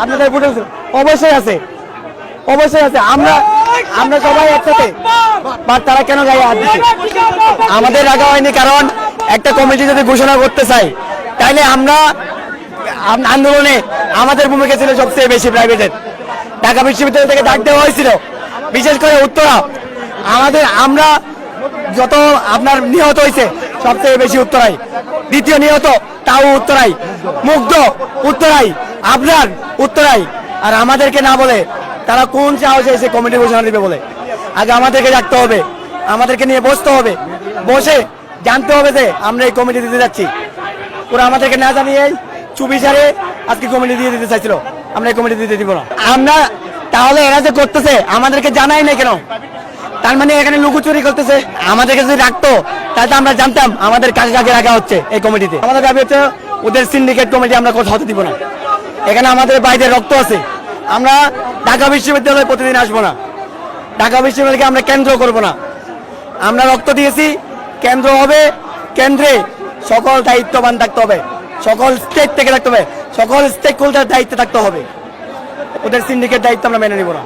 আপনাদের অবশ্যই আছে, অবশ্যই আছে। আমরা আমরা সবাই একসাথে, বাট তারা কেন গায়ে হাত দিচ্ছে? আমাদের রাখা হয়নি, কারণ একটা কমিটি যদি ঘোষণা করতে চাই তাইলে আমরা আন্দোলনে আমাদের ভূমিকা ছিল সবচেয়ে বেশি। প্রাইভেটের ঢাকা বিশ্ববিদ্যালয় থেকে ডাক দেওয়া হয়েছিল, বিশেষ করে উত্তরা। আমরা যত আপনার নিহত হয়েছে সবচেয়ে বেশি উত্তরাই, দ্বিতীয় নিহত তাও উত্তরাই, মুগ্ধ উত্তরাই, আপনার উত্তরাই। আর আমাদেরকে না বলে তারা কোন সাহসে এসে কমিটি ঘোষণা দিবে বলে? আগে আমাদেরকে রাখতে হবে, আমাদেরকে নিয়ে বসতে হবে, বসে জানতে হবে যে আমরা এই কমিটি দিতে যাচ্ছি। ওরা আমাদেরকে না জানিয়ে চুপিসারে আজকে কমিটি দিয়ে দিতে চাইছিল, আমরা এই কমিটি দিতে দিব না। আমরা তাহলে এরা যে করতেছে আমাদেরকে জানাই না কেন? তার মানে এখানে লুকোচুরি করতেছে। আমাদেরকে যদি রাখতো তাহলে আমরা জানতাম আমাদের কাকে কাকে রাখা হচ্ছে এই কমিটিতে। আমাদের দাবি হচ্ছে ওদের সিন্ডিকেট কমিটি আমরা কোথাও হতে দিব না। এখানে আমাদের বাইরের রক্ত আছে। আমরা ঢাকা বিশ্ববিদ্যালয়ে প্রতিদিন আসবো না, ঢাকা বিশ্ববিদ্যালয়কে আমরা কেন্দ্র করব না। আমরা রক্ত দিয়েছি, কেন্দ্র হবে, কেন্দ্রে সকল দায়িত্ববান থাকতে হবে, সকল স্টেট থেকে থাকতে হবে, সকল স্টেক হোল্ডার দায়িত্বে থাকতে হবে। ওদের সিন্ডিকেট দায়িত্ব আমরা মেনে নিব না।